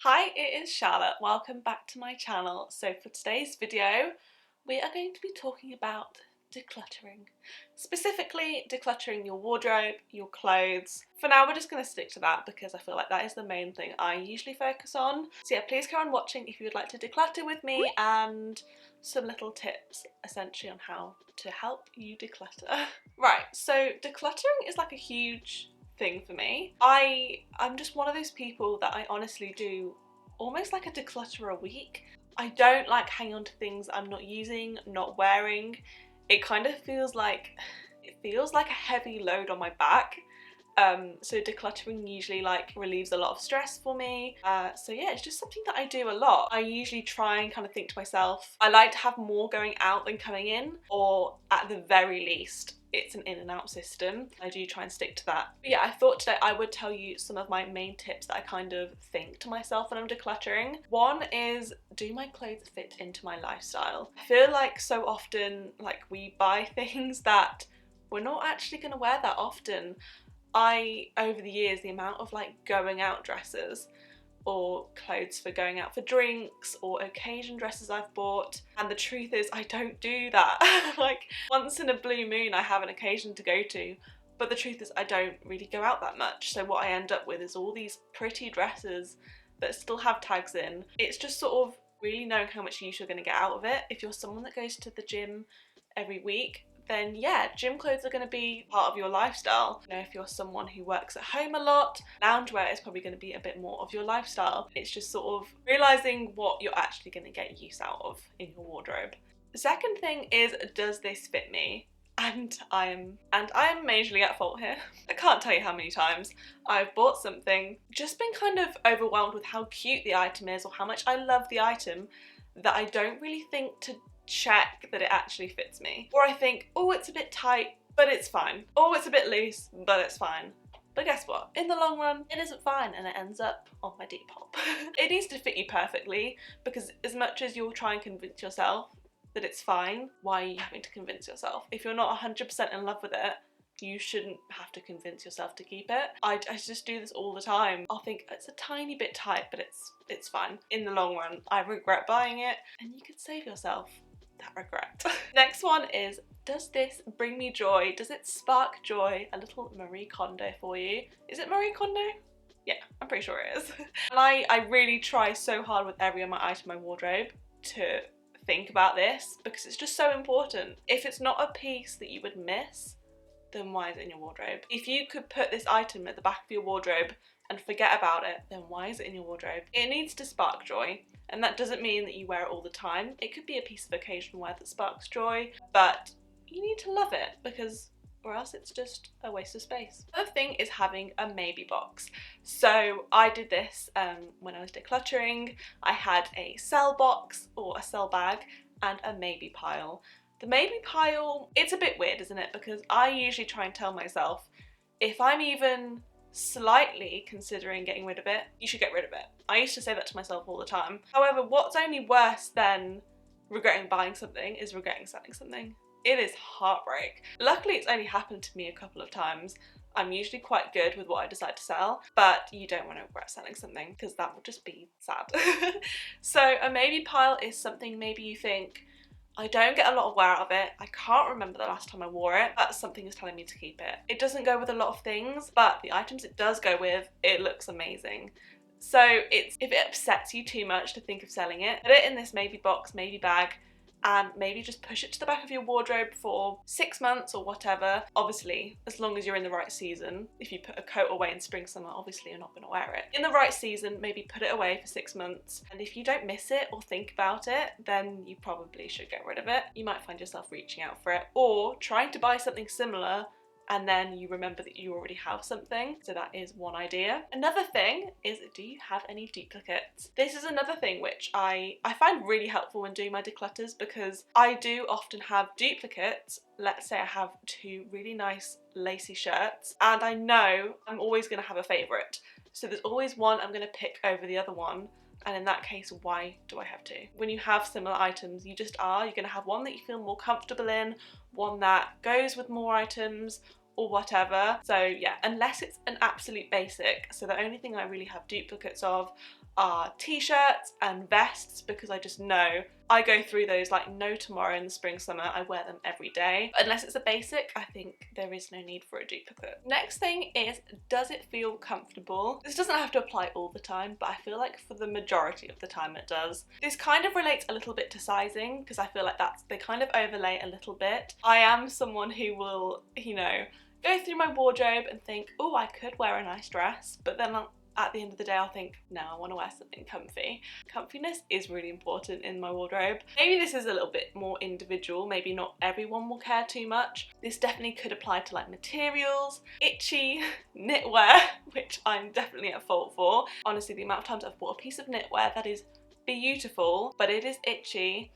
Hi, it is Charlotte. Welcome back to my channel. So for today's video, we are going to be talking about decluttering. Specifically, decluttering your wardrobe, your clothes. For now, we're just going to stick to that because I feel like that is the main thing I usually focus on. So yeah, please carry on watching if you would like to declutter with me and some little tips essentially on how to help you declutter. Right, so decluttering is like a huge thing for me. I'm just one of those people that I honestly do almost like a declutter a week. I don't like hanging on to things I'm not using, not wearing. It kind of feels like a heavy load on my back. So decluttering usually like relieves a lot of stress for me. So yeah, it's just something that I do a lot. I usually try and kind of think to myself, I like to have more going out than coming in, or at the very least, it's an in and out system. I do try and stick to that. But yeah, I thought today I would tell you some of my main tips that I kind of think to myself when I'm decluttering. One is, do my clothes fit into my lifestyle? I feel like so often like we buy things that we're not actually going to wear that often. Over the years, the amount of like going out dresses or clothes for going out for drinks or occasion dresses I've bought, and the truth is I don't do that. Like once in a blue moon I have an occasion to go to, but the truth is I don't really go out that much. So what I end up with is all these pretty dresses that still have tags in. It's just sort of really knowing how much use you're going to get out of it. If you're someone that goes to the gym every week, then yeah, gym clothes are going to be part of your lifestyle. You know, if you're someone who works at home a lot, loungewear is probably going to be a bit more of your lifestyle. It's just sort of realising what you're actually going to get use out of in your wardrobe. The second thing is, does this fit me? And I'm majorly at fault here. I can't tell you how many times I've bought something, just been kind of overwhelmed with how cute the item is or how much I love the item, that I don't really think to check that it actually fits me. Or I think, oh, it's a bit tight, but it's fine. Oh, it's a bit loose, but it's fine. But guess what? In the long run, it isn't fine and it ends up on my Depop. It needs to fit you perfectly, because as much as you'll try and convince yourself that it's fine, why are you having to convince yourself? If you're not 100% in love with it, you shouldn't have to convince yourself to keep it. I just do this all the time. I'll think it's a tiny bit tight, but it's fine. In the long run, I regret buying it, and you could save yourself that regret. Next one is, does this bring me joy? Does it spark joy? A little Marie Kondo for you. Is it Marie Kondo? Yeah, I'm pretty sure it is. And I really try so hard with every item in my wardrobe to think about this, because it's just so important. If it's not a piece that you would miss, then why is it in your wardrobe? If you could put this item at the back of your wardrobe and forget about it, then why is it in your wardrobe? It needs to spark joy, and that doesn't mean that you wear it all the time. It could be a piece of occasion wear that sparks joy, but you need to love it, because or else it's just a waste of space. The other thing is having a maybe box. So I did this when I was decluttering. I had a sell box or a sell bag and a maybe pile. The maybe pile, it's a bit weird, isn't it? Because I usually try and tell myself, if I'm even slightly considering getting rid of it, you should get rid of it. I used to say that to myself all the time. However, what's only worse than regretting buying something is regretting selling something. It is heartbreak. Luckily, it's only happened to me a couple of times. I'm usually quite good with what I decide to sell, but you don't want to regret selling something, because that would just be sad. So a maybe pile is something maybe you think, I don't get a lot of wear out of it, I can't remember the last time I wore it, but something is telling me to keep it. It doesn't go with a lot of things, but the items it does go with, it looks amazing. So if it upsets you too much to think of selling it, put it in this maybe box, maybe bag, and maybe just push it to the back of your wardrobe for 6 months or whatever. Obviously, as long as you're in the right season. If you put a coat away in spring, summer, obviously you're not going to wear it. In the right season, maybe put it away for 6 months. And if you don't miss it or think about it, then you probably should get rid of it. You might find yourself reaching out for it or trying to buy something similar, and then you remember that you already have something. So that is one idea. Another thing is, do you have any duplicates? This is another thing which I find really helpful when doing my declutters, because I do often have duplicates. Let's say I have 2 really nice lacy shirts, and I know I'm always going to have a favourite. So there's always one I'm going to pick over the other one. And in that case, why do I have 2? When you have similar items, you're going to have one that you feel more comfortable in, one that goes with more items, or whatever. So yeah, unless it's an absolute basic, so the only thing I really have duplicates of are t-shirts and vests, because I just know I go through those like no tomorrow in the spring, summer. I wear them every day. Unless it's a basic, I think there is no need for a duplicate. Next thing is, does it feel comfortable? This doesn't have to apply all the time, but I feel like for the majority of the time it does. This kind of relates a little bit to sizing, because I feel like they kind of overlay a little bit. I am someone who will, you know, go through my wardrobe and think, oh, I could wear a nice dress, but then at the end of the day I'll think, no, I want to wear something comfy. Comfiness is really important in my wardrobe. Maybe this is a little bit more individual, maybe not everyone will care too much. This definitely could apply to like materials, itchy knitwear, which I'm definitely at fault for. Honestly, the amount of times I've bought a piece of knitwear that is beautiful, but it is itchy,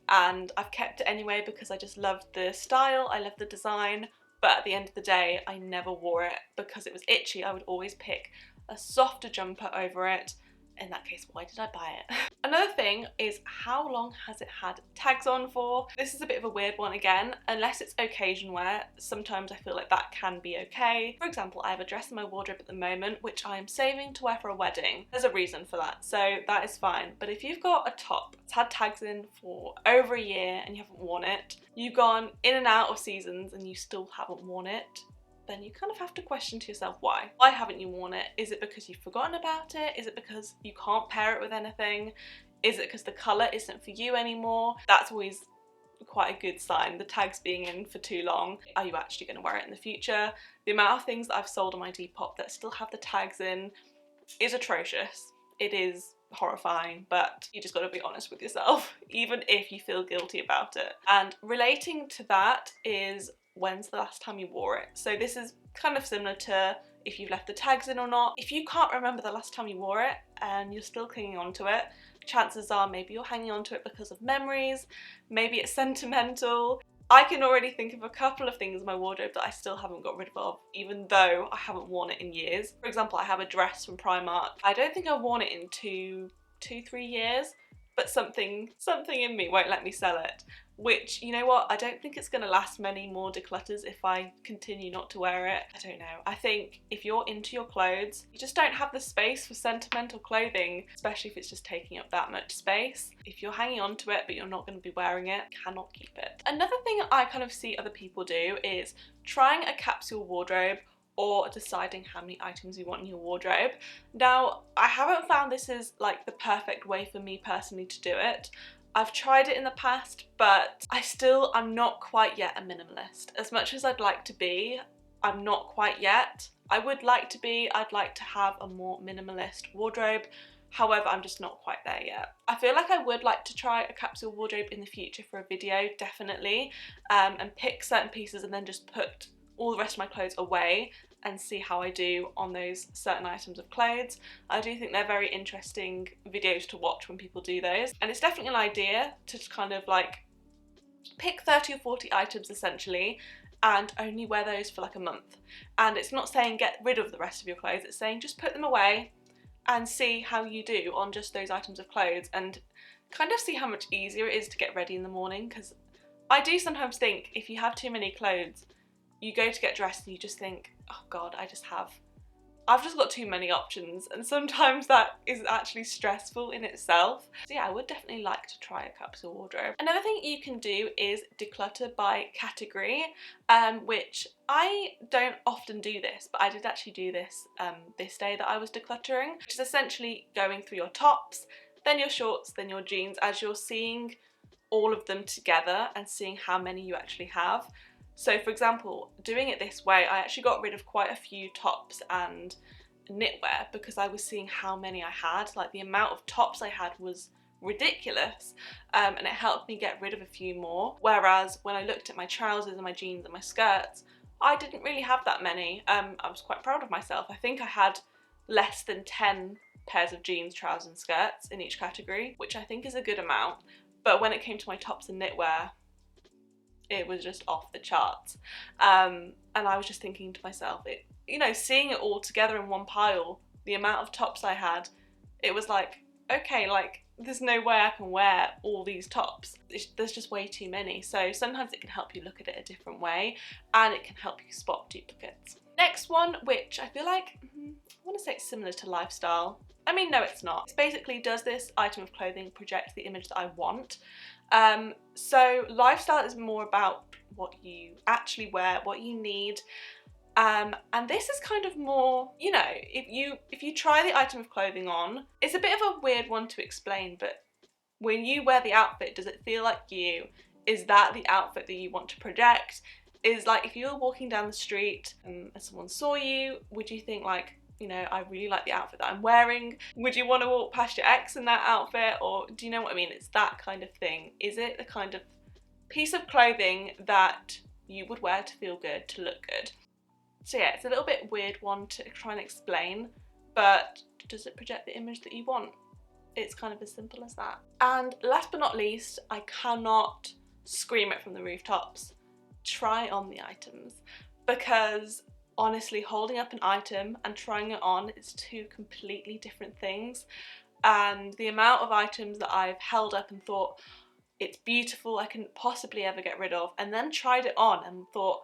and I've kept it anyway because I just loved the style, I loved the design, but at the end of the day I never wore it because it was itchy. I would always pick a softer jumper over it. In that case, why did I buy it? Another thing is, how long has it had tags on for? This is a bit of a weird one again. Unless it's occasion wear, sometimes I feel like that can be okay. For example, I have a dress in my wardrobe at the moment which I am saving to wear for a wedding. There's a reason for that, so that is fine. But if you've got a top that's had tags in for over a year and you haven't worn it, you've gone in and out of seasons and you still haven't worn it, then you kind of have to question to yourself why. Why haven't you worn it? Is it because you've forgotten about it? Is it because you can't pair it with anything? Is it because the colour isn't for you anymore? That's always quite a good sign, the tags being in for too long. Are you actually going to wear it in the future? The amount of things that I've sold on my Depop that still have the tags in is atrocious. It is horrifying, but you just got to be honest with yourself, even if you feel guilty about it. And relating to that is, when's the last time you wore it? So this is kind of similar to if you've left the tags in or not. If you can't remember the last time you wore it and you're still clinging on to it, chances are maybe you're hanging on to it because of memories, maybe it's sentimental. I can already think of a couple of things in my wardrobe that I still haven't got rid of, even though I haven't worn it in years. For example, I have a dress from Primark. I don't think I've worn it in two, 3 years, but something in me won't let me sell it. Which, you know what, I don't think it's going to last many more declutters if I continue not to wear it. I don't know. I think if you're into your clothes, you just don't have the space for sentimental clothing, especially if it's just taking up that much space. If you're hanging on to it but you're not going to be wearing it, cannot keep it. Another thing I kind of see other people do is trying a capsule wardrobe or deciding how many items you want in your wardrobe. Now, I haven't found this is like the perfect way for me personally to do it. I've tried it in the past, but I'm not quite yet a minimalist. As much as I'd like to be, I'm not quite yet. I would like to be. I'd like to have a more minimalist wardrobe. However, I'm just not quite there yet. I feel like I would like to try a capsule wardrobe in the future for a video, definitely, and pick certain pieces and then just put all the rest of my clothes away and see how I do on those certain items of clothes. I do think they're very interesting videos to watch when people do those, and it's definitely an idea to kind of like pick 30 or 40 items essentially and only wear those for like a month. And it's not saying get rid of the rest of your clothes, it's saying just put them away and see how you do on just those items of clothes, and kind of see how much easier it is to get ready in the morning. Because I do sometimes think if you have too many clothes, you go to get dressed and you just think, oh god, I've just got too many options, and sometimes that is actually stressful in itself. So yeah, I would definitely like to try a capsule wardrobe. Another thing you can do is declutter by category, which I don't often do this, but I did actually do this this day that I was decluttering, which is essentially going through your tops, then your shorts, then your jeans, as you're seeing all of them together and seeing how many you actually have. So for example, doing it this way, I actually got rid of quite a few tops and knitwear because I was seeing how many I had. Like the amount of tops I had was ridiculous, and it helped me get rid of a few more. Whereas when I looked at my trousers and my jeans and my skirts, I didn't really have that many. I was quite proud of myself. I think I had less than 10 pairs of jeans, trousers and skirts in each category, which I think is a good amount. But when it came to my tops and knitwear, it was just off the charts. And I was just thinking to myself, you know, seeing it all together in one pile, the amount of tops I had, it was like, okay, like there's no way I can wear all these tops. There's just way too many. So sometimes it can help you look at it a different way, and it can help you spot duplicates. Next one, which I feel like, I want to say it's similar to lifestyle, I mean, no, it's not. It's basically, does this item of clothing project the image that I want? So lifestyle is more about what you actually wear, what you need. And this is kind of more, you know, if you try the item of clothing on, it's a bit of a weird one to explain, but when you wear the outfit, does it feel like you? Is that the outfit that you want to project? Is like, if you were walking down the street and someone saw you, would you think like, you know, I really like the outfit that I'm wearing? Would you want to walk past your ex in that outfit? Or do you know what I mean? It's that kind of thing. Is it the kind of piece of clothing that you would wear to feel good, to look good? So yeah, it's a little bit weird one to try and explain, but does it project the image that you want? It's kind of as simple as that. And last but not least, I cannot scream it from the rooftops. Try on the items, because honestly, holding up an item and trying it on is two completely different things. And the amount of items that I've held up and thought, it's beautiful, I couldn't possibly ever get rid of, and then tried it on and thought,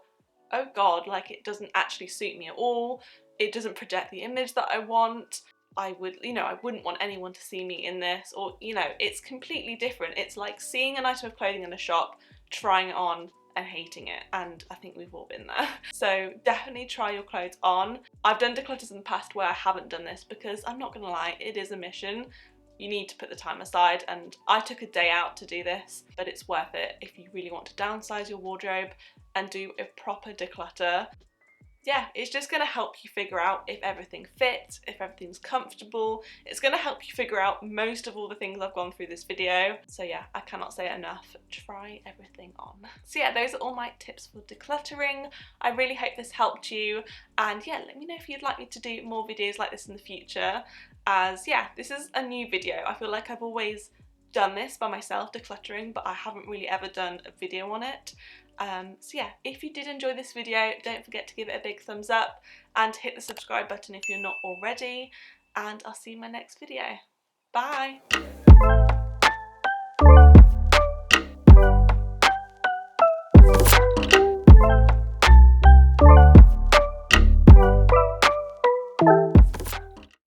oh god, like it doesn't actually suit me at all, it doesn't project the image that I want, I wouldn't want anyone to see me in this, or, you know, it's completely different. It's like seeing an item of clothing in a shop, trying it on and hating it, and I think we've all been there. So definitely try your clothes on. I've done declutters in the past where I haven't done this because, I'm not gonna lie, it is a mission. You need to put the time aside, and I took a day out to do this, but it's worth it if you really want to downsize your wardrobe and do a proper declutter. Yeah, it's just going to help you figure out if everything fits, if everything's comfortable. It's going to help you figure out most of all the things I've gone through this video. So yeah, I cannot say it enough. Try everything on. So yeah, those are all my tips for decluttering. I really hope this helped you. And yeah, let me know if you'd like me to do more videos like this in the future. As yeah, this is a new video. I feel like I've always done this by myself, decluttering, but I haven't really ever done a video on it. So yeah, if you did enjoy this video, don't forget to give it a big thumbs up and hit the subscribe button if you're not already, and I'll see you in my next video. Bye!